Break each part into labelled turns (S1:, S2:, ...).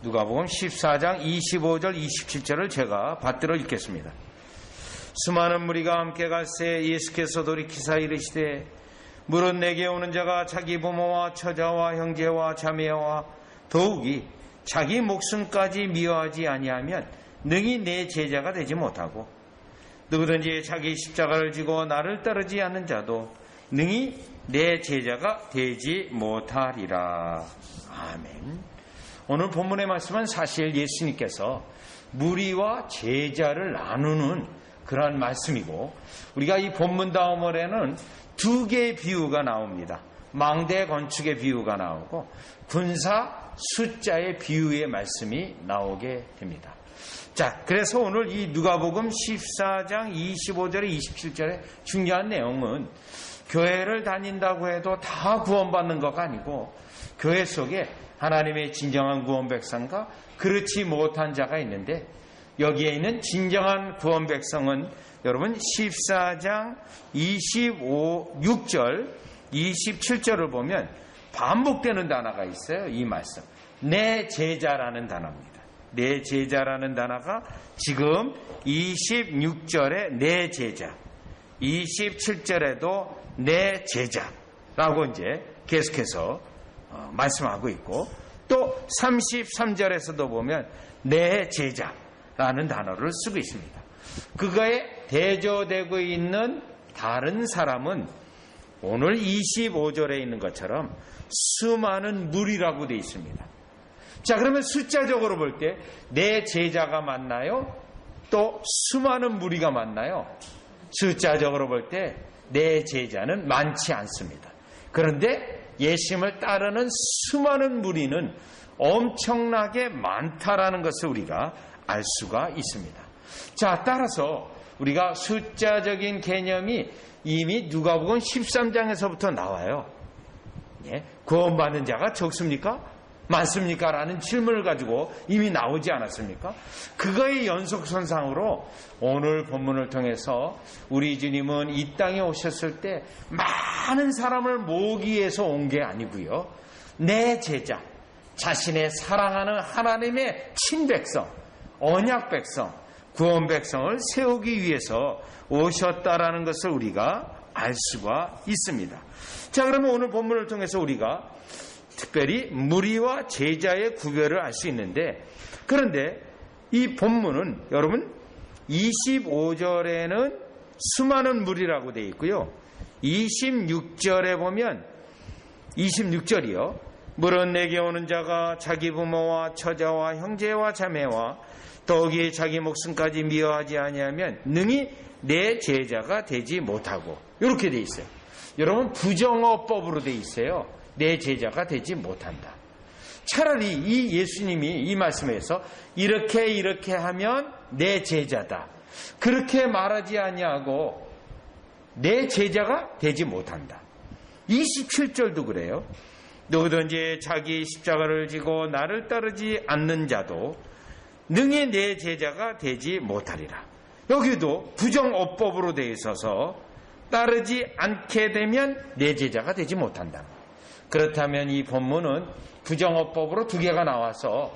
S1: 누가복음 14장 25절 27절을 제가 받들어 읽겠습니다. 수많은 무리가 함께 갈새 예수께서 돌이키사 이르시되 무릇 내게 오는 자가 자기 부모와 처자와 형제와 자매와 더욱이 자기 목숨까지 미워하지 아니하면 능히 내 제자가 되지 못하고 누구든지 자기 십자가를 지고 나를 따르지 않는 자도 능히 내 제자가 되지 못하리라. 아멘. 오늘 본문의 말씀은 사실 예수님께서 무리와 제자를 나누는 그러한 말씀이고, 우리가 이 본문 다음월에는 두 개의 비유가 나옵니다. 망대 건축의 비유가 나오고 군사 숫자의 비유의 말씀이 나오게 됩니다. 자, 그래서 오늘 이 누가복음 14장 25절에 27절의 중요한 내용은 교회를 다닌다고 해도 다 구원받는 것가 아니고 교회 속에 하나님의 진정한 구원 백성과 그렇지 못한 자가 있는데, 여기에 있는 진정한 구원 백성은 여러분 14장 26절 27절을 보면 반복되는 단어가 있어요. 이 말씀, 내 제자라는 단어입니다. 내 제자라는 단어가 지금 26절에 내 제자, 27절에도 내 제자라고 이제 계속해서 말씀하고 있고, 또 33절에서도 보면 내 제자라는 단어를 쓰고 있습니다. 그거에 대조되고 있는 다른 사람은 오늘 25절에 있는 것처럼 수많은 무리라고 되어 있습니다. 자, 그러면 숫자적으로 볼 때 내 제자가 맞나요? 또 수많은 무리가 맞나요? 숫자적으로 볼 때 내 제자는 많지 않습니다. 그런데 예수님을 따르는 수많은 무리는 엄청나게 많다라는 것을 우리가 알 수가 있습니다. 자, 따라서 우리가 숫자적인 개념이 이미 누가복음 13장에서부터 나와요. 예? 구원받는 자가 적습니까? 많습니까? 라는 질문을 가지고 이미 나오지 않았습니까? 그거의 연속선상으로 오늘 본문을 통해서 우리 주님은 이 땅에 오셨을 때 많은 사람을 모으기 위해서 온 게 아니고요, 내 제자, 자신의 사랑하는 하나님의 친백성, 언약백성, 구원백성을 세우기 위해서 오셨다라는 것을 우리가 알 수가 있습니다. 자, 그러면 오늘 본문을 통해서 우리가 특별히 무리와 제자의 구별을 알 수 있는데, 그런데 이 본문은 여러분 25절에는 수많은 무리라고 되어 있고요, 26절에 보면 26절이요, 물은 내게 오는 자가 자기 부모와 처자와 형제와 자매와 더욱이 자기 목숨까지 미워하지 아니하면 능히 내 제자가 되지 못하고, 이렇게 되어 있어요. 여러분, 부정어법으로 되어 있어요. 내 제자가 되지 못한다. 차라리 이 예수님이 이 말씀에서 이렇게 하면 내 제자다, 그렇게 말하지 아니하고 내 제자가 되지 못한다. 27절도 그래요. 누구든지 자기 십자가를 지고 나를 따르지 않는 자도 능히 내 제자가 되지 못하리라. 여기도 부정어법으로 되어 있어서 따르지 않게 되면 내 제자가 되지 못한다. 그렇다면 이 본문은 부정어법으로 두 개가 나와서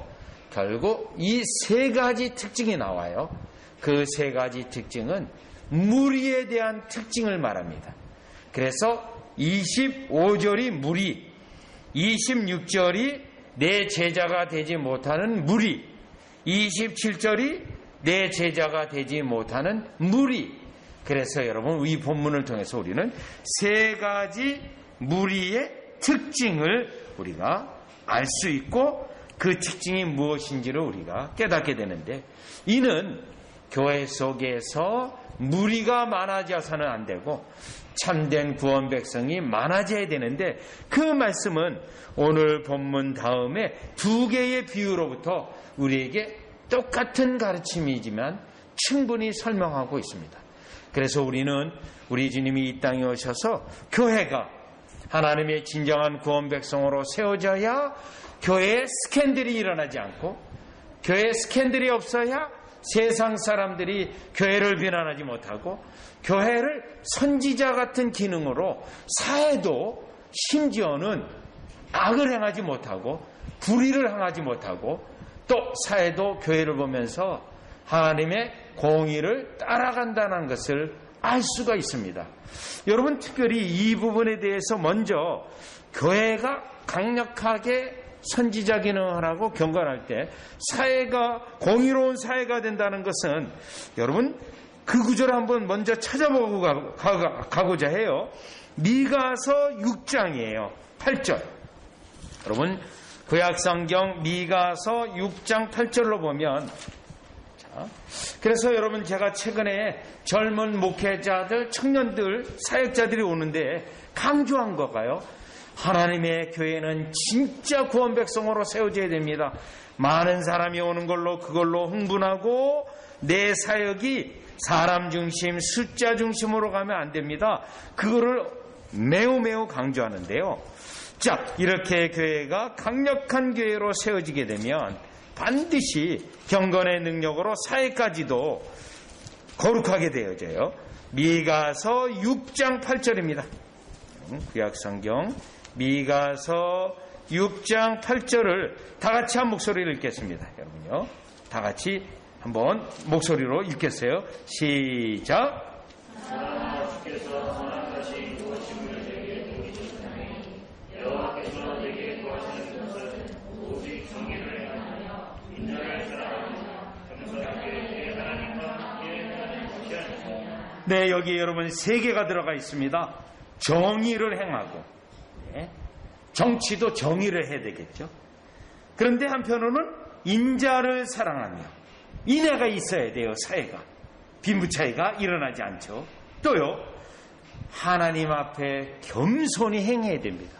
S1: 결국 이 세 가지 특징이 나와요. 그 세 가지 특징은 무리에 대한 특징을 말합니다. 그래서 25절이 무리, 26절이 내 제자가 되지 못하는 무리, 27절이 내 제자가 되지 못하는 무리. 그래서 여러분, 이 본문을 통해서 우리는 세 가지 무리의 특징을 우리가 알 수 있고, 그 특징이 무엇인지를 우리가 깨닫게 되는데, 이는 교회 속에서 무리가 많아져서는 안 되고 참된 구원 백성이 많아져야 되는데, 그 말씀은 오늘 본문 다음에 두 개의 비유로부터 우리에게 똑같은 가르침이지만 충분히 설명하고 있습니다. 그래서 우리는 우리 주님이 이 땅에 오셔서 교회가 하나님의 진정한 구원 백성으로 세워져야 교회에 스캔들이 일어나지 않고, 교회에 스캔들이 없어야 세상 사람들이 교회를 비난하지 못하고, 교회를 선지자 같은 기능으로 사회도 심지어는 악을 행하지 못하고 불의를 행하지 못하고 또 사회도 교회를 보면서 하나님의 공의를 따라간다는 것을 알 수가 있습니다. 여러분, 특별히 이 부분에 대해서 먼저 교회가 강력하게 선지자 기능을 하고 경건할 때 사회가 공의로운 사회가 된다는 것은, 여러분 그 구절을 한번 먼저 찾아보고 가고자 해요. 미가서 6장이에요. 8절. 여러분 구약성경 미가서 6장 8절로 보면, 그래서 여러분 제가 최근에 젊은 목회자들, 청년들, 사역자들이 오는데 강조한 거가요, 하나님의 교회는 진짜 구원 백성으로 세워져야 됩니다. 많은 사람이 오는 걸로 그걸로 흥분하고 내 사역이 사람 중심, 숫자 중심으로 가면 안 됩니다. 그거를 매우 강조하는데요. 자, 이렇게 교회가 강력한 교회로 세워지게 되면 반드시 경건의 능력으로 사회까지도 거룩하게 되어져요. 미가서 6장 8절입니다. 구약성경 미가서 6장 8절을 다 같이 한 목소리로 읽겠습니다. 여러분요, 다 같이 한번 목소리로 읽겠어요. 시작. 네, 여기 여러분 세 개가 들어가 있습니다. 정의를 행하고, 정치도 정의를 해야 되겠죠. 그런데 한편으로는 인자를 사랑하며, 인애가 있어야 돼요. 사회가 빈부차이가 일어나지 않죠. 또요, 하나님 앞에 겸손히 행해야 됩니다.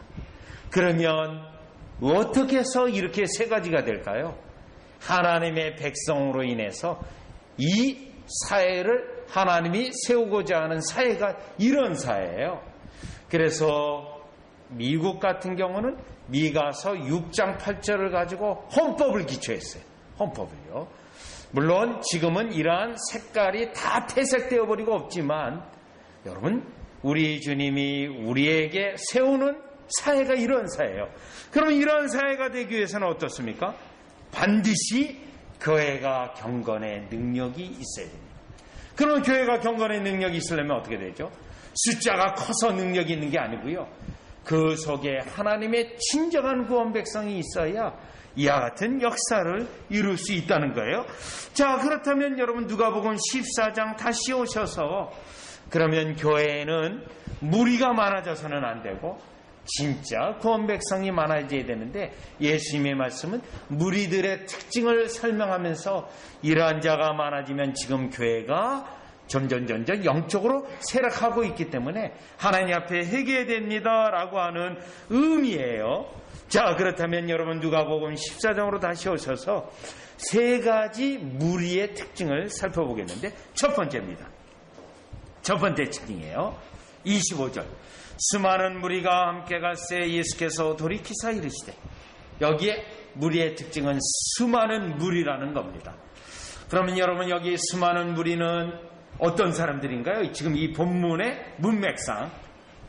S1: 그러면 어떻게 해서 이렇게 세 가지가 될까요? 하나님의 백성으로 인해서 이 사회를 하나님이 세우고자 하는 사회가 이런 사회예요. 그래서 미국 같은 경우는 미가서 6장 8절을 가지고 헌법을 기초했어요. 헌법을요. 물론 지금은 이러한 색깔이 다 퇴색되어 버리고 없지만, 여러분 우리 주님이 우리에게 세우는 사회가 이런 사회예요. 그러면 이런 사회가 되기 위해서는 어떻습니까? 반드시 교회가 경건의 능력이 있어야 됩니다. 그러면 교회가 경건의 능력이 있으려면 어떻게 되죠? 숫자가 커서 능력이 있는 게 아니고요, 그 속에 하나님의 진정한 구원 백성이 있어야 이와 같은 역사를 이룰 수 있다는 거예요. 자, 그렇다면 여러분 누가복음 14장 다시 오셔서, 그러면 교회에는 무리가 많아져서는 안 되고 진짜 구원 백성이 많아져야 되는데, 예수님의 말씀은 무리들의 특징을 설명하면서 이러한 자가 많아지면 지금 교회가 점점 영적으로 쇠락하고 있기 때문에 하나님 앞에 회개해야 됩니다라고 하는 의미예요. 자, 그렇다면 여러분 누가복음 14장으로 다시 오셔서 세 가지 무리의 특징을 살펴보겠는데, 첫 번째입니다. 첫 번째 특징이에요. 25절. 수많은 무리가 함께 갈새 예수께서 돌이키사 이르시되, 여기에 무리의 특징은 수많은 무리라는 겁니다. 그러면 여러분 여기 수많은 무리는 어떤 사람들인가요? 지금 이 본문의 문맥상,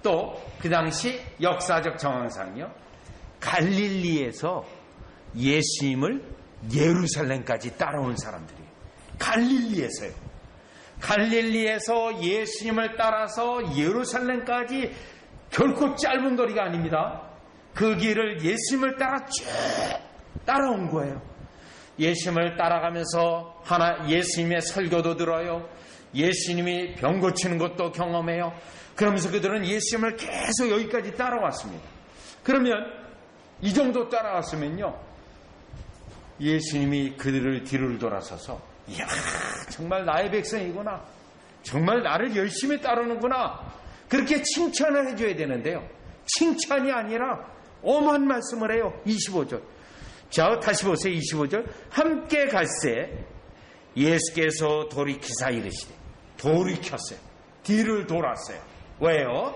S1: 또 그 당시 역사적 정황상요, 갈릴리에서 예수님을 예루살렘까지 따라온 사람들이에요. 갈릴리에서요. 갈릴리에서 예수님을 따라서 예루살렘까지 결코 짧은 거리가 아닙니다. 그 길을 예수님을 따라 쭉 따라온 거예요. 예수님을 따라가면서 예수님의 설교도 들어요. 예수님이 병 고치는 것도 경험해요. 그러면서 그들은 예수님을 계속 여기까지 따라왔습니다. 그러면 이 정도 따라왔으면요, 예수님이 그들을 뒤를 돌아서서, 이야, 정말 나의 백성이구나, 정말 나를 열심히 따르는구나, 그렇게 칭찬을 해줘야 되는데요, 칭찬이 아니라 엄한 말씀을 해요. 25절. 자, 다시 보세요. 25절. 함께 갈새 예수께서 돌이키사 이르시되, 돌이켰어요. 뒤를 돌았어요. 왜요?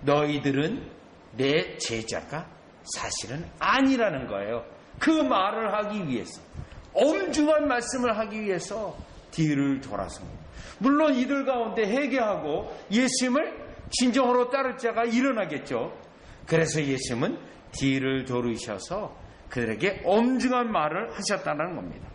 S1: 너희들은 내 제자가 사실은 아니라는 거예요. 그 말을 하기 위해서, 엄중한 말씀을 하기 위해서 뒤를 돌아섭니다. 물론 이들 가운데 회개하고 예수님을 진정으로 따를 자가 일어나겠죠. 그래서 예수님은 뒤를 돌으셔서 그들에게 엄중한 말을 하셨다는 겁니다.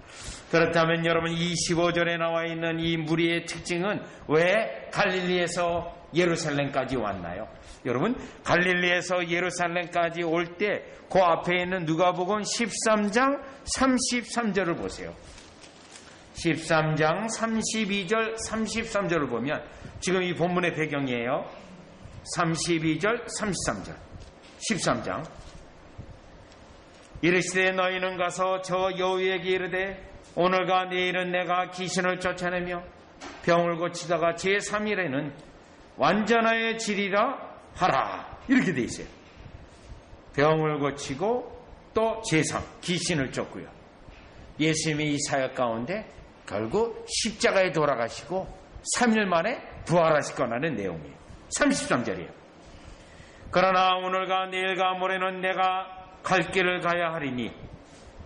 S1: 그렇다면 여러분, 25절에 나와 있는 이 무리의 특징은 왜 갈릴리에서 예루살렘까지 왔나요? 여러분, 갈릴리에서 예루살렘까지 올 때 그 앞에 있는 누가복음 13장 33절을 보세요. 13장 32절 33절을 보면 지금 이 본문의 배경이에요. 32절 33절 13장 이르시되 너희는 가서 저 여우에게 이르되 오늘과 내일은 내가 귀신을 쫓아내며 병을 고치다가 제3일에는 완전하여지리라 하라. 이렇게 돼 있어요. 병을 고치고 또 제3 귀신을 쫓고요. 예수님이 이 사역 가운데 결국 십자가에 돌아가시고 3일 만에 부활하실 거라는 내용이에요. 33절이에요. 그러나 오늘과 내일과 모레는 내가 갈 길을 가야 하리니,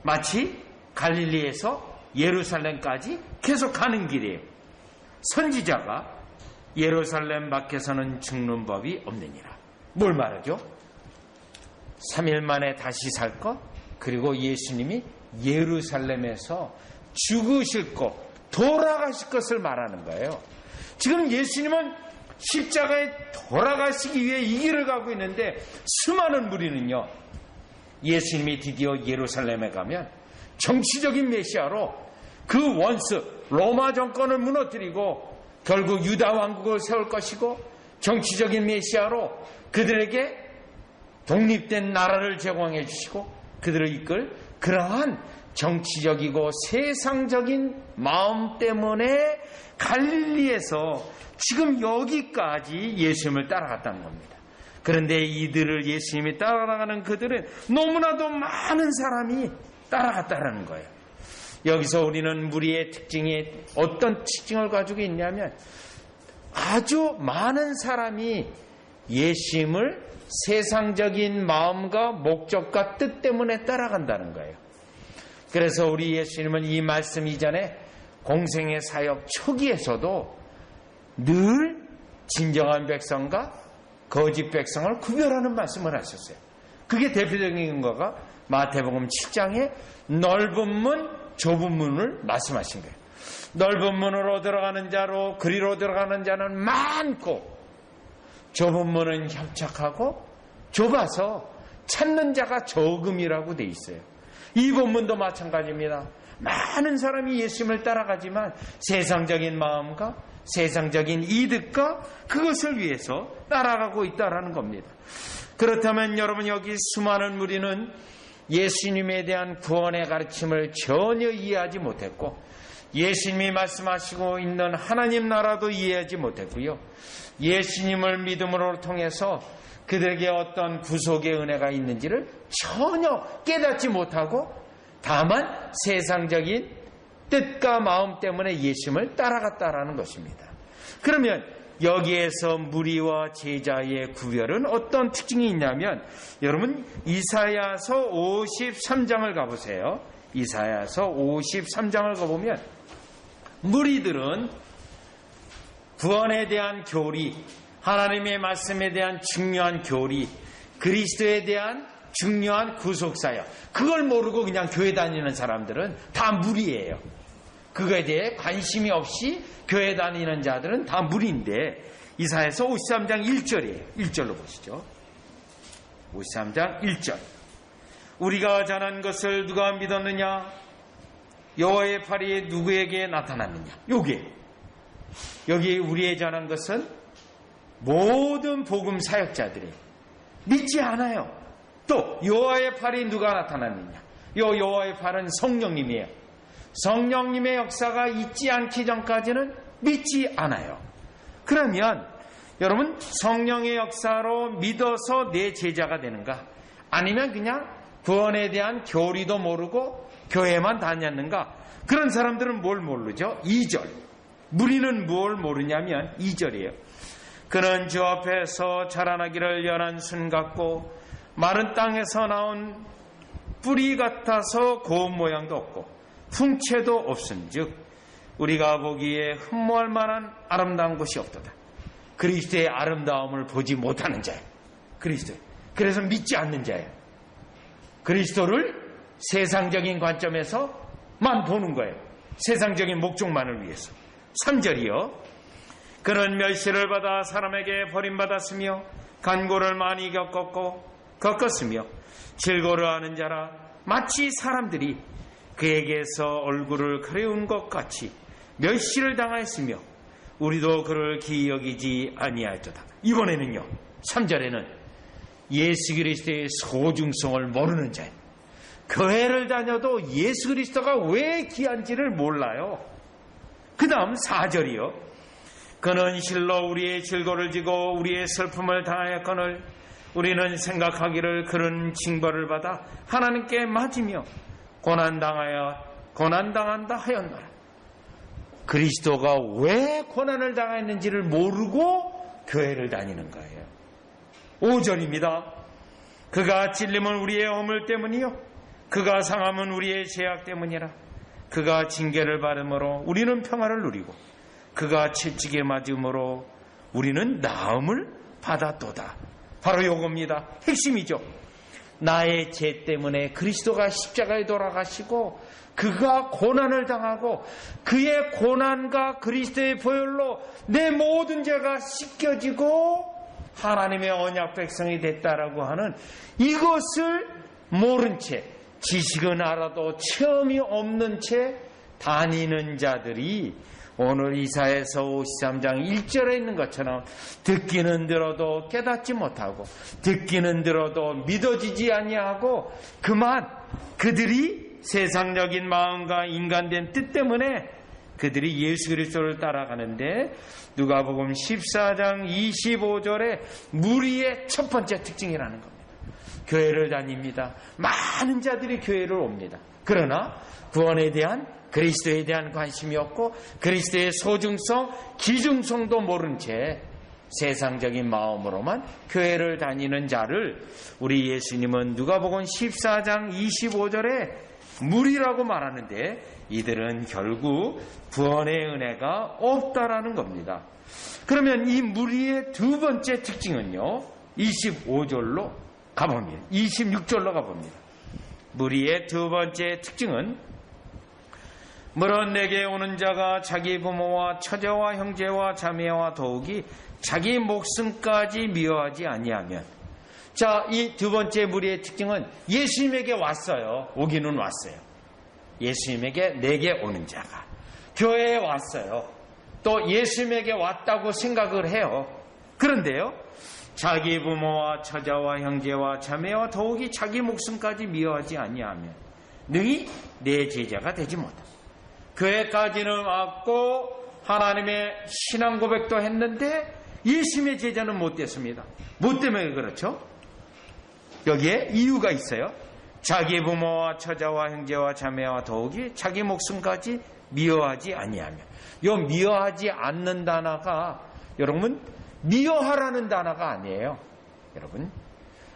S1: 마치 갈릴리에서 예루살렘까지 계속 가는 길이에요. 선지자가 예루살렘 밖에서는 죽는 법이 없느니라. 뭘 말하죠? 3일 만에 다시 살 것, 그리고 예수님이 예루살렘에서 죽으실 것, 돌아가실 것을 말하는 거예요. 지금 예수님은 십자가에 돌아가시기 위해 이 길을 가고 있는데 수많은 무리는요, 예수님이 드디어 예루살렘에 가면 정치적인 메시아로 그 원수 로마 정권을 무너뜨리고 결국 유다 왕국을 세울 것이고, 정치적인 메시아로 그들에게 독립된 나라를 제공해 주시고 그들을 이끌 그러한 정치적이고 세상적인 마음 때문에 갈릴리에서 지금 여기까지 예수님을 따라갔다는 겁니다. 그런데 이들을 예수님이 따라가는 그들은 너무나도 많은 사람이 따라갔다라는 거예요. 여기서 우리는 무리의 특징이 어떤 특징을 가지고 있냐면, 아주 많은 사람이 예수님을 세상적인 마음과 목적과 뜻 때문에 따라간다는 거예요. 그래서 우리 예수님은 이 말씀 이전에 공생의 사역 초기에서도 늘 진정한 백성과 거짓 백성을 구별하는 말씀을 하셨어요. 그게 대표적인 거가 마태복음 7장에 넓은 문, 좁은 문을 말씀하신 거예요. 넓은 문으로 들어가는 자로 그리로 들어가는 자는 많고, 좁은 문은 협착하고 좁아서 찾는 자가 적음이라고 돼 있어요. 이 본문도 마찬가지입니다. 많은 사람이 예수님을 따라가지만 세상적인 마음과 세상적인 이득과 그것을 위해서 따라가고 있다라는 겁니다. 그렇다면 여러분, 여기 수많은 무리는 예수님에 대한 구원의 가르침을 전혀 이해하지 못했고, 예수님이 말씀하시고 있는 하나님 나라도 이해하지 못했고요, 예수님을 믿음으로 통해서 그들에게 어떤 구속의 은혜가 있는지를 전혀 깨닫지 못하고 다만 세상적인 뜻과 마음 때문에 예수님을 따라갔다라는 것입니다. 그러면 여기에서 무리와 제자의 구별은 어떤 특징이 있냐면, 여러분 이사야서 53장을 가보세요. 이사야서 53장을 가보면 무리들은 구원에 대한 교리, 하나님의 말씀에 대한 중요한 교리, 그리스도에 대한 중요한 구속사역, 그걸 모르고 그냥 교회 다니는 사람들은 다 무리예요. 그거에 대해 관심이 없이 교회 다니는 자들은 다 무리인데, 이사야서 53장 1절이에요. 1절로 보시죠. 53장 1절. 우리가 전한 것을 누가 믿었느냐? 여호와의 팔이 누구에게 나타났느냐? 여기 우리의 전한 것은 모든 복음 사역자들이 믿지 않아요. 또 여호와의 팔이 누가 나타났느냐? 여호와의 팔은 성령님이에요. 성령님의 역사가 있지 않기 전까지는 믿지 않아요. 그러면 여러분, 성령의 역사로 믿어서 내 제자가 되는가? 아니면 그냥 구원에 대한 교리도 모르고 교회만 다녔는가? 그런 사람들은 뭘 모르죠? 2절. 무리는 뭘 모르냐면 2절이에요. 그는 주 앞에서 자라나기를 연한 순 같고 마른 땅에서 나온 뿌리 같아서 고운 모양도 없고 풍채도 없은즉 우리가 보기에 흠모할 만한 아름다운 것이 없도다. 그리스도의 아름다움을 보지 못하는 자예요. 그리스도. 그래서 믿지 않는 자예요. 그리스도를 세상적인 관점에서만 보는 거예요. 세상적인 목적만을 위해서. 3절이요. 그는 멸시를 받아 사람에게 버림받았으며 간고를 많이 겪었으며 질고려하는 자라 마치 사람들이 그에게서 얼굴을 가려운 것 같이 멸시를 당하였으며 우리도 그를 기이 여기지 아니하였도다. 이번에는요, 3절에는 예수 그리스도의 소중성을 모르는 자예요. 교회를 다녀도 예수 그리스도가 왜 귀한지를 몰라요. 그 다음 4절이요. 그는 실로 우리의 질고를 지고 우리의 슬픔을 당하였거늘 우리는 생각하기를 그런 징벌을 받아 하나님께 맞으며 고난당한다 하였노라. 그리스도가 왜 고난을 당했는지를 모르고 교회를 다니는 거예요. 5절입니다. 그가 찔림은 우리의 허물 때문이요 그가 상함은 우리의 죄악 때문이라. 그가 징계를 받음으로 우리는 평화를 누리고 그가 채찍에 맞음으로 우리는 나음을 받았도다. 바로 요겁니다. 핵심이죠. 나의 죄 때문에 그리스도가 십자가에 돌아가시고 그가 고난을 당하고 그의 고난과 그리스도의 보혈로 내 모든 죄가 씻겨지고 하나님의 언약 백성이 됐다라고 하는 이것을 모른 채, 지식은 알아도 체험이 없는 채 다니는 자들이 오늘 이사야서 53장 1절에 있는 것처럼 듣기는 들어도 깨닫지 못하고 듣기는 들어도 믿어지지 아니하고 그만 그들이 세상적인 마음과 인간된 뜻 때문에 그들이 예수 그리스도를 따라가는데 누가복음 14장 25절에 무리의 첫 번째 특징이라는 겁니다. 교회를 다닙니다. 많은 자들이 교회를 옵니다. 그러나 구원에 대한 그리스도에 대한 관심이 없고 그리스도의 소중성, 기중성도 모른 채 세상적인 마음으로만 교회를 다니는 자를 우리 예수님은 누가복음 14장 25절에 무리라고 말하는데 이들은 결국 구원의 은혜가 없다라는 겁니다. 그러면 이 무리의 두 번째 특징은요, 25절로 가봅니다. 26절로 가봅니다. 무리의 두 번째 특징은 물론 내게 오는 자가 자기 부모와 처자와 형제와 자매와 더욱이 자기 목숨까지 미워하지 아니하면. 자, 이 두 번째 무리의 특징은 예수님에게 왔어요. 오기는 왔어요. 예수님에게 내게 오는 자가 교회에 왔어요. 또 예수님에게 왔다고 생각을 해요. 그런데요, 자기 부모와 처자와 형제와 자매와 더욱이 자기 목숨까지 미워하지 아니하면 능히 내 제자가 되지 못한다. 교회까지는 왔고 하나님의 신앙 고백도 했는데 예수님의 제자는 못 됐습니다. 뭐 때문에 그렇죠? 여기에 이유가 있어요. 자기 부모와 처자와 형제와 자매와 더욱이 자기 목숨까지 미워하지 아니하며. 요 미워하지 않는 단어가 여러분 미워하라는 단어가 아니에요. 여러분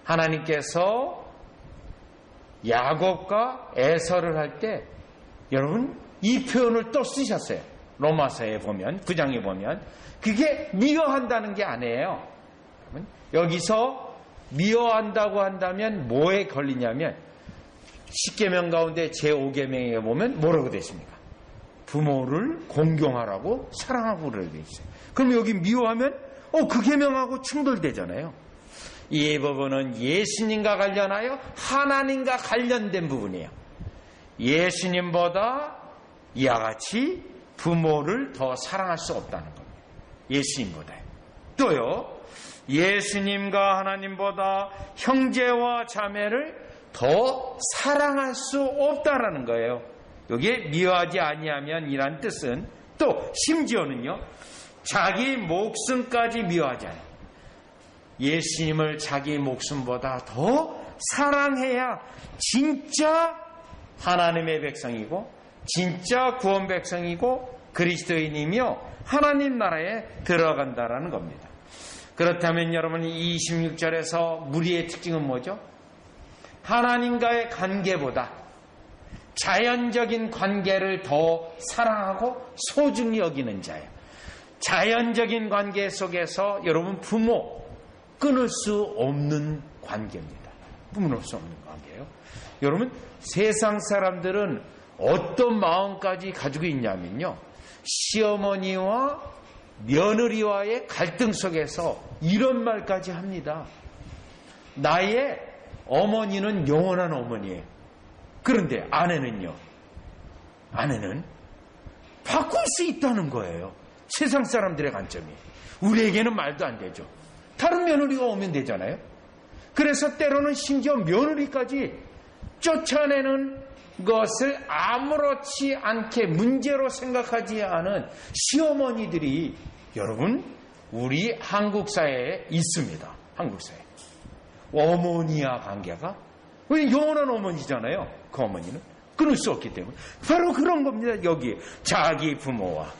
S1: 하나님께서 야곱과 에서를 할 때 여러분 이 표현을 또 쓰셨어요. 로마서에 보면 9장에 보면 그게 미워한다는 게 아니에요. 여러분 여기서 미워한다고 한다면 뭐에 걸리냐면 10계명 가운데 제5계명에 보면 뭐라고 되어 있습니까? 부모를 공경하라고 사랑하고 그러고 있어요. 그럼 여기 미워하면 그 계명하고 충돌되잖아요. 이 부분은 예수님과 관련하여 하나님과 관련된 부분이에요. 예수님보다 이와 같이 부모를 더 사랑할 수 없다는 겁니다. 예수님보다요. 또요, 예수님과 하나님보다 형제와 자매를 더 사랑할 수 없다라는 거예요. 여기에 미워하지 아니하면 이란 뜻은 또 심지어는요, 자기 목숨까지 미워하지 않아요. 예수님을 자기 목숨보다 더 사랑해야 진짜 하나님의 백성이고 진짜 구원 백성이고 그리스도인이며 하나님 나라에 들어간다라는 겁니다. 그렇다면 여러분이 26절에서 무리의 특징은 뭐죠? 하나님과의 관계보다 자연적인 관계를 더 사랑하고 소중히 여기는 자예요. 자연적인 관계 속에서 여러분 부모 끊을 수 없는 관계입니다. 뿜을 수 없는 관계예요. 여러분, 세상 사람들은 어떤 마음까지 가지고 있냐면요, 시어머니와 며느리와의 갈등 속에서 이런 말까지 합니다. 나의 어머니는 영원한 어머니예요. 그런데 아내는요, 아내는 바꿀 수 있다는 거예요. 세상 사람들의 관점이. 우리에게는 말도 안 되죠. 다른 며느리가 오면 되잖아요. 그래서 때로는 심지어 며느리까지 쫓아내는 것을 아무렇지 않게 문제로 생각하지 않은 시어머니들이 여러분, 우리 한국 사회에 있습니다. 한국 사회. 어머니와 관계가, 왜 영원한 어머니잖아요. 그 어머니는 끊을 수 없기 때문에. 바로 그런 겁니다. 여기 자기 부모와.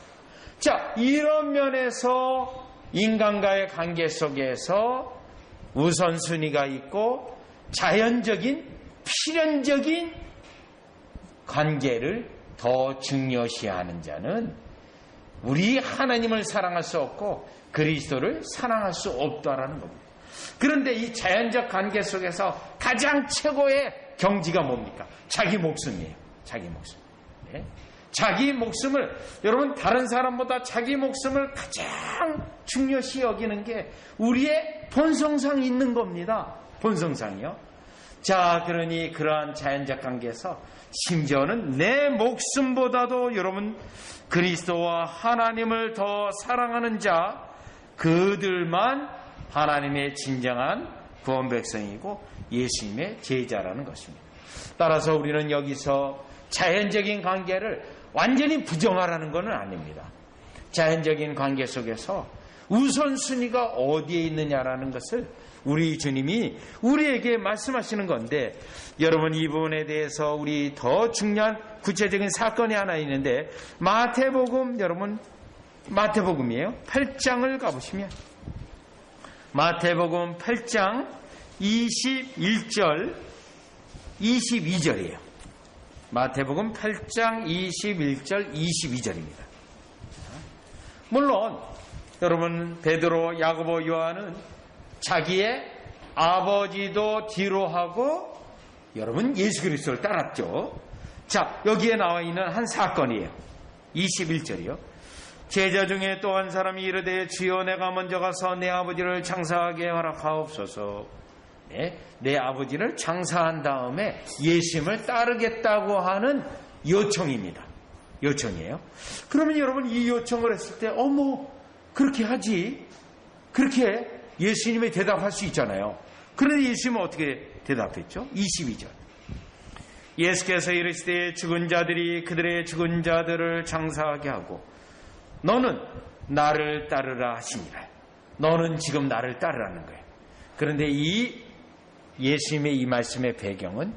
S1: 자, 이런 면에서 인간과의 관계 속에서 우선순위가 있고 자연적인 필연적인 관계를 더 중요시하는 자는 우리 하나님을 사랑할 수 없고 그리스도를 사랑할 수 없다라는 겁니다. 그런데 이 자연적 관계 속에서 가장 최고의 경지가 뭡니까? 자기 목숨이에요. 자기 목숨. 네? 자기 목숨을, 여러분, 다른 사람보다 자기 목숨을 가장 중요시 여기는 게 우리의 본성상 있는 겁니다. 본성상이요. 자, 그러니 그러한 자연적 관계에서 심지어는 내 목숨보다도 여러분, 그리스도와 하나님을 더 사랑하는 자, 그들만 하나님의 진정한 구원 백성이고 예수님의 제자라는 것입니다. 따라서 우리는 여기서 자연적인 관계를 완전히 부정하라는 것은 아닙니다. 자연적인 관계 속에서 우선순위가 어디에 있느냐라는 것을 우리 주님이 우리에게 말씀하시는 건데, 여러분, 이 부분에 대해서 우리 더 중요한 구체적인 사건이 하나 있는데, 마태복음, 여러분, 마태복음이에요. 8장을 가보시면 마태복음 8장 21절 22절이에요. 마태복음 8장 21절 22절입니다. 물론 여러분, 베드로, 야고보, 요한은 자기의 아버지도 뒤로 하고 여러분 예수 그리스도를 따랐죠. 자, 여기에 나와 있는 한 사건이에요. 21절이요. 제자 중에 또 한 사람이 이르되 주여 내가 먼저 가서 내 아버지를 장사하게 허락하옵소서. 네, 내 아버지를 장사한 다음에 예수님을 따르겠다고 하는 요청입니다. 요청이에요. 그러면 여러분, 이 요청을 했을 때 그렇게 하지, 그렇게 예수님이 대답할 수 있잖아요. 그런데 예수님은 어떻게 대답했죠? 22절. 예수께서 이르시되 죽은 자들이 그들의 죽은 자들을 장사하게 하고 너는 나를 따르라 하시니라. 너는 지금 나를 따르라는 거예요. 그런데 이 예수님의 이 말씀의 배경은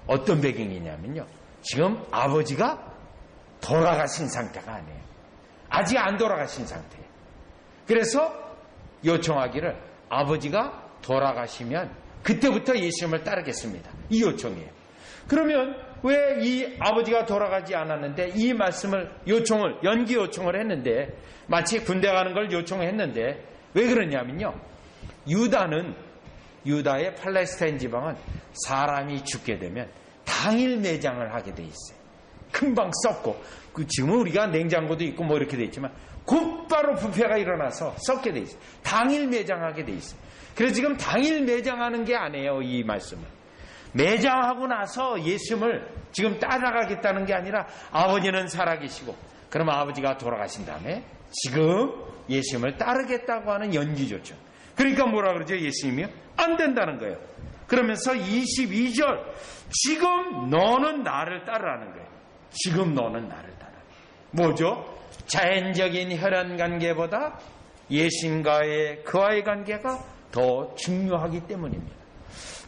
S1: 어떤 배경이냐면요, 지금 아버지가 돌아가신 상태가 아니에요. 아직 안 돌아가신 상태예요. 그래서 요청하기를 아버지가 돌아가시면 그때부터 예수님을 따르겠습니다. 이 요청이에요. 그러면 왜 이 아버지가 돌아가지 않았는데 이 말씀을 연기 요청을 했는데, 마치 군대 가는 걸 요청했는데 왜 그러냐면요, 유다의 팔레스타인 지방은 사람이 죽게 되면 당일 매장을 하게 돼 있어요. 금방 썩고, 지금은 우리가 냉장고도 있고 뭐 이렇게 돼 있지만 곧바로 부패가 일어나서 썩게 돼 있어요. 당일 매장하게 돼 있어요. 그래서 지금 당일 매장하는 게 아니에요. 이 말씀은 매장하고 나서 예수님을 지금 따라가겠다는 게 아니라 아버지는 살아계시고, 그러면 아버지가 돌아가신 다음에 지금 예수님을 따르겠다고 하는 연기조죠. 그러니까 뭐라 그러죠? 예수님이요? 안 된다는 거예요. 그러면서 22절, 지금 너는 나를 따르라는 거예요. 지금 너는 나를 따라. 뭐죠? 자연적인 혈연 관계보다 예수님과의 그와의 관계가 더 중요하기 때문입니다.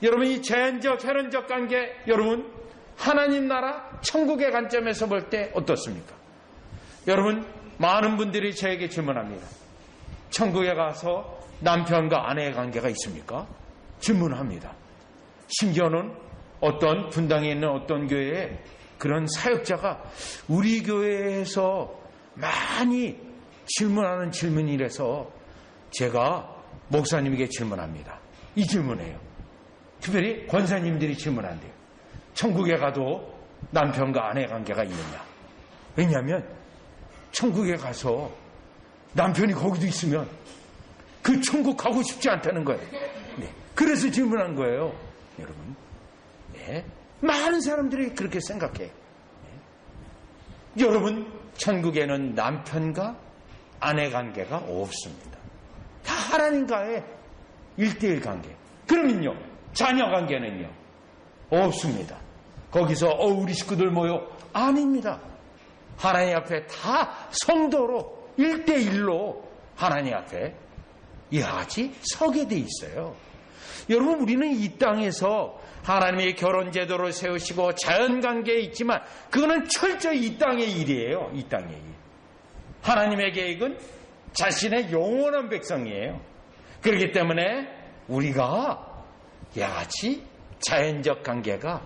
S1: 여러분, 이 자연적 혈연적 관계, 여러분, 하나님 나라 천국의 관점에서 볼 때 어떻습니까? 여러분, 많은 분들이 저에게 질문합니다. 천국에 가서 남편과 아내의 관계가 있습니까? 질문합니다. 심지어는 어떤 분당에 있는 어떤 교회에 그런 사역자가 우리 교회에서 많이 질문하는 질문이라서 제가 목사님에게 질문합니다. 이 질문이에요. 특별히 권사님들이 질문한대요. 천국에 가도 남편과 아내 관계가 있느냐? 왜냐하면 천국에 가서 남편이 거기도 있으면 그 천국 가고 싶지 않다는 거예요. 네. 그래서 질문한 거예요. 여러분. 네. 많은 사람들이 그렇게 생각해요. 네. 여러분, 천국에는 남편과 아내 관계가 없습니다. 다 하나님과의 1대1 관계. 그러면요, 자녀 관계는요, 없습니다. 거기서 우리 식구들 모여, 아닙니다. 하나님 앞에 다 성도로 1대1로 하나님 앞에 이같이 서게 돼 있어요. 여러분, 우리는 이 땅에서 하나님의 결혼 제도를 세우시고 자연관계에 있지만 그거는 철저히 이 땅의 일이에요. 이 땅의 일. 하나님의 계획은 자신의 영원한 백성이에요. 그렇기 때문에 우리가 이같이 자연적 관계가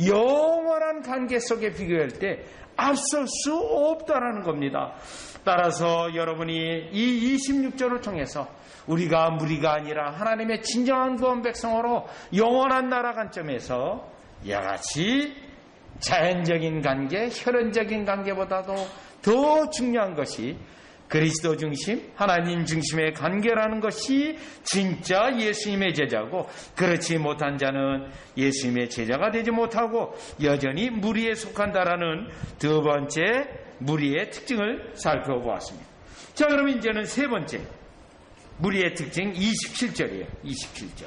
S1: 영원한 관계 속에 비교할 때 앞설 수 없다라는 겁니다. 따라서 여러분이 이 26절을 통해서 우리가 무리가 아니라 하나님의 진정한 구원 백성으로 영원한 나라 관점에서 이같이 자연적인 관계, 혈연적인 관계보다도 더 중요한 것이 그리스도 중심, 하나님 중심의 관계라는 것이 진짜 예수님의 제자고, 그렇지 못한 자는 예수님의 제자가 되지 못하고 여전히 무리에 속한다라는 두 번째 무리의 특징을 살펴보았습니다. 자, 그럼 이제는 세 번째 무리의 특징 27절이에요. 27절.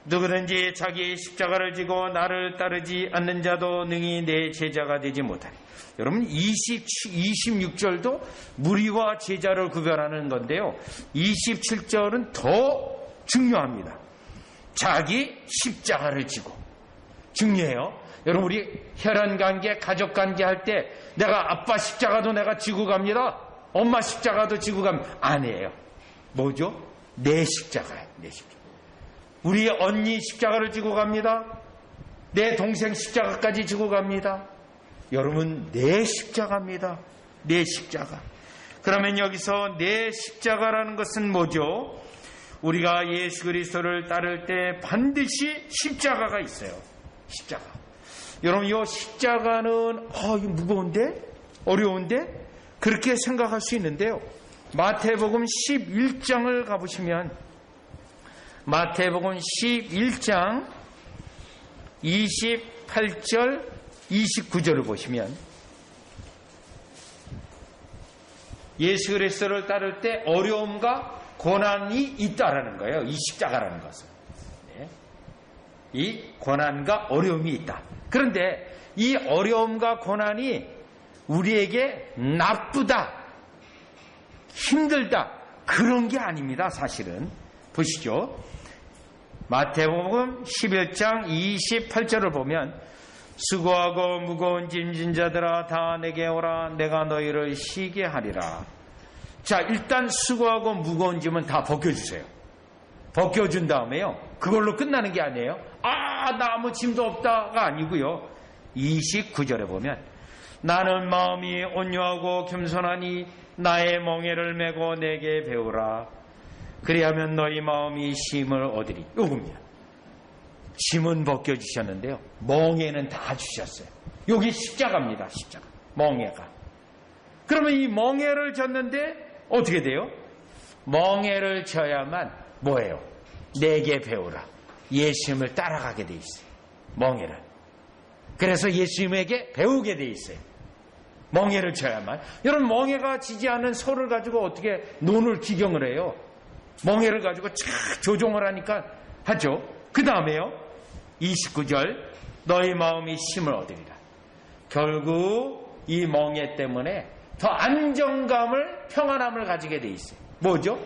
S1: 누구든지 자기의 십자가를 지고 나를 따르지 않는 자도 능히 내 제자가 되지 못하리. 여러분, 26절도 무리와 제자를 구별하는 건데요, 27절은 더 중요합니다. 자기 십자가를 지고. 중요해요. 여러분, 우리 혈연관계, 가족관계 할 때 내가 아빠 십자가도 내가 지고 갑니다, 엄마 십자가도 지고 갑니다. 아니에요. 뭐죠? 내 십자가예요. 내 십자가. 우리 언니 십자가를 지고 갑니다. 내 동생 십자가까지 지고 갑니다. 여러분, 내 십자가입니다. 내 십자가. 그러면 여기서 내 십자가라는 것은 뭐죠? 우리가 예수 그리스도를 따를 때 반드시 십자가가 있어요. 십자가. 여러분, 이 십자가는 이거 무거운데? 어려운데? 그렇게 생각할 수 있는데요, 마태복음 11장을 가보시면 마태복음 11장 28절 29절을 보시면 예수 그리스도를 따를 때 어려움과 고난이 있다라는 거예요. 이 십자가라는 것은. 네. 이 고난과 어려움이 있다. 그런데 이 어려움과 고난이 우리에게 나쁘다, 힘들다, 그런 게 아닙니다. 사실은. 보시죠. 마태복음 11장 28절을 보면 수고하고 무거운 짐진 자들아 다 내게 오라, 내가 너희를 쉬게 하리라. 자, 일단 수고하고 무거운 짐은 다 벗겨주세요. 벗겨준 다음에요, 그걸로 끝나는 게 아니에요. 나 아무 짐도 없다가 아니고요, 29절에 보면 나는 마음이 온유하고 겸손하니 나의 멍에를 메고 내게 배우라. 그리하면 너희 마음이 쉼을 얻으리. 요겁니다. 짐은 벗겨주셨는데요, 멍에는 다 주셨어요. 여기 십자가입니다. 십자가. 멍에가. 그러면 이 멍에를 졌는데 어떻게 돼요? 멍에를 져야만 뭐예요? 내게 배우라. 예수님을 따라가게 돼 있어요. 멍에를. 그래서 예수님에게 배우게 돼 있어요. 멍에를 져야만. 여러분, 멍에가 지지 않은 소를 가지고 어떻게 논을 기경을 해요? 멍에를 가지고 착 조종을 하니까 하죠. 그 다음에요, 29절 너희 마음이 쉼을 얻으리라. 결국 이 멍에 때문에 더 안정감을, 평안함을 가지게 돼 있어요. 뭐죠?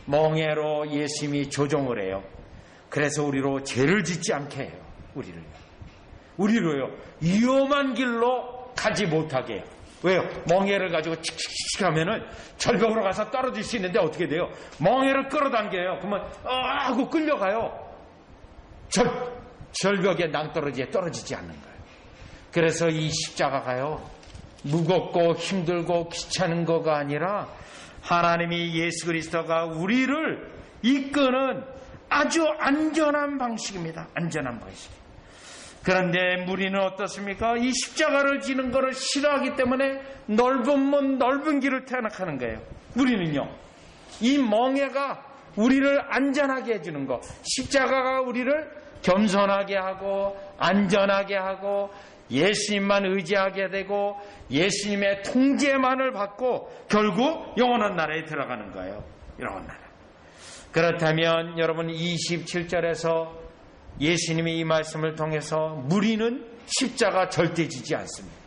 S1: 멍에로 예수님이 조종을 해요. 그래서 우리로 죄를 짓지 않게 해요. 우리로요 위험한 길로 가지 못하게 해요. 왜요? 멍에를 가지고 칙칙칙 하면은 절벽으로 가서 떨어질 수 있는데 어떻게 돼요? 멍에를 끌어당겨요. 그러면 하고 끌려가요. 절벽에 낭떠러지에 떨어지지 않는 거예요. 그래서 이 십자가가요, 무겁고 힘들고 귀찮은 거가 아니라 하나님이 예수 그리스도가 우리를 이끄는 아주 안전한 방식입니다. 안전한 방식. 그런데 무리는 어떻습니까? 이 십자가를 지는 것을 싫어하기 때문에 넓은 문, 넓은 길을 태어나가는 거예요. 무리는요, 이 멍에가 우리를 안전하게 해주는 것, 십자가가 우리를 겸손하게 하고 안전하게 하고 예수님만 의지하게 되고 예수님의 통제만을 받고 결국 영원한 나라에 들어가는 거예요. 영원한 나라. 그렇다면 여러분 27절에서 예수님이 이 말씀을 통해서 무리는 십자가 절대 지지 않습니다.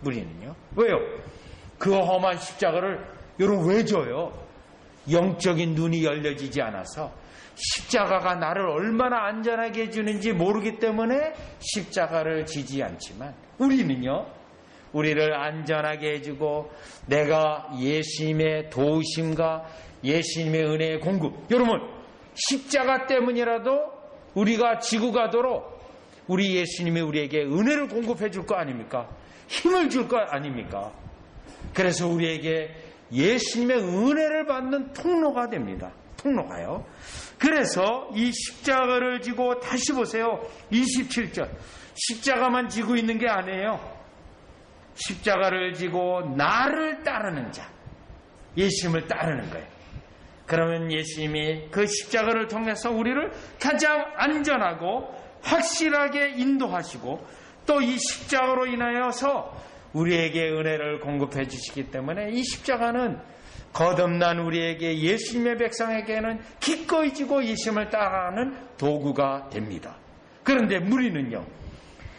S1: 무리는요. 왜요? 그 험한 십자가를 여러분 왜 져요? 영적인 눈이 열려지지 않아서 십자가가 나를 얼마나 안전하게 해주는지 모르기 때문에 십자가를 지지 않지만 우리는요, 우리를 안전하게 해주고 내가 예수님의 도우심과 예수님의 은혜의 공급, 여러분 십자가 때문이라도 우리가 지고 가도록 우리 예수님이 우리에게 은혜를 공급해 줄 거 아닙니까? 힘을 줄 거 아닙니까? 그래서 우리에게 예수님의 은혜를 받는 통로가 됩니다. 통로가요. 그래서 이 십자가를 지고 다시 보세요. 27절. 십자가만 지고 있는 게 아니에요. 십자가를 지고 나를 따르는 자. 예수님을 따르는 거예요. 그러면 예수님이 그 십자가를 통해서 우리를 가장 안전하고 확실하게 인도하시고 또 이 십자가로 인하여서 우리에게 은혜를 공급해 주시기 때문에 이 십자가는 거듭난 우리에게 예수님의 백성에게는 기꺼이 지고 예수님을 따라가는 도구가 됩니다. 그런데 무리는요,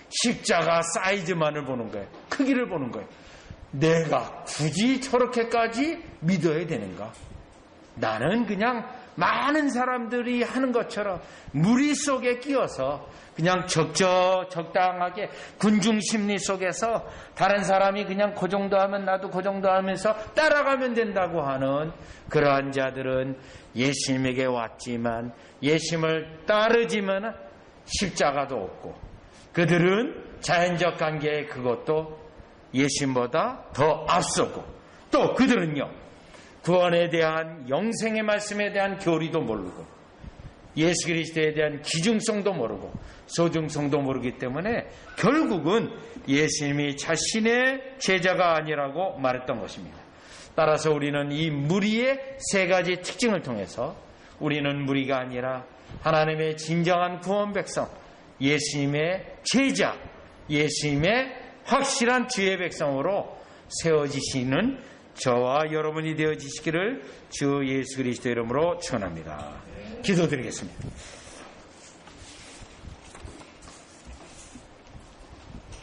S1: 십자가 사이즈만을 보는 거예요. 크기를 보는 거예요. 내가 굳이 저렇게까지 믿어야 되는가? 나는 그냥 많은 사람들이 하는 것처럼 무리 속에 끼어서 그냥 적당하게 군중 심리 속에서 다른 사람이 그냥 그 정도 하면 나도 그 정도 하면서 따라가면 된다고 하는 그러한 자들은 예수님에게 왔지만 예수님을 따르지만 십자가도 없고 그들은 자연적 관계에 그것도 예수님보다 더 앞서고 또 그들은요, 구원에 대한 영생의 말씀에 대한 교리도 모르고 예수 그리스도에 대한 기중성도 모르고 소중성도 모르기 때문에 결국은 예수님이 자신의 제자가 아니라고 말했던 것입니다. 따라서 우리는 이 무리의 세 가지 특징을 통해서 우리는 무리가 아니라 하나님의 진정한 구원 백성, 예수님의 제자, 예수님의 확실한 주의 백성으로 세워지시는 저와 여러분이 되어지시기를 주 예수 그리스도 이름으로 축원합니다. 기도드리겠습니다.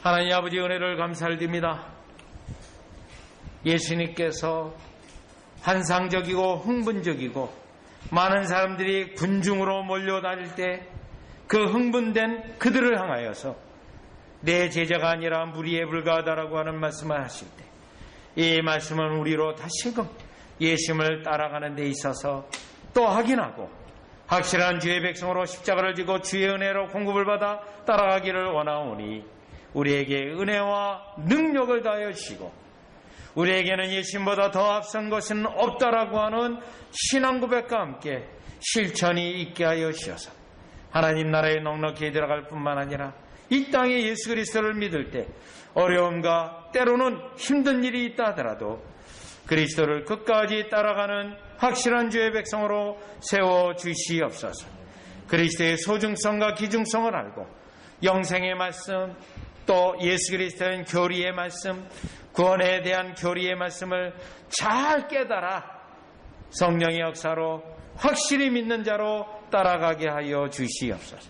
S1: 하나님 아버지 은혜를 감사를 드립니다. 예수님께서 환상적이고 흥분적이고 많은 사람들이 군중으로 몰려다닐 때 그 흥분된 그들을 향하여서 내 제자가 아니라 무리에 불과하다라고 하는 말씀을 하실 때 이 말씀은 우리로 다시금 예수님을 따라가는 데 있어서 또 확인하고 확실한 주의 백성으로 십자가를 지고 주의 은혜로 공급을 받아 따라가기를 원하오니 우리에게 은혜와 능력을 다하여 주시고 우리에게는 예수님보다 더 앞선 것은 없다라고 하는 신앙 고백과 함께 실천이 있게 하여 주셔서 하나님 나라에 넉넉히 들어갈 뿐만 아니라 이 땅에 예수 그리스도를 믿을 때 어려움과 때로는 힘든 일이 있다 하더라도 그리스도를 끝까지 따라가는 확실한 주의 백성으로 세워주시옵소서. 그리스도의 소중성과 기중성을 알고 영생의 말씀 또 예수 그리스도의 교리의 말씀 구원에 대한 교리의 말씀을 잘 깨달아 성령의 역사로 확실히 믿는 자로 따라가게 하여 주시옵소서.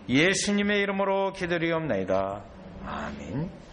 S1: 예수님의 이름으로 기도리옵나이다. 아멘.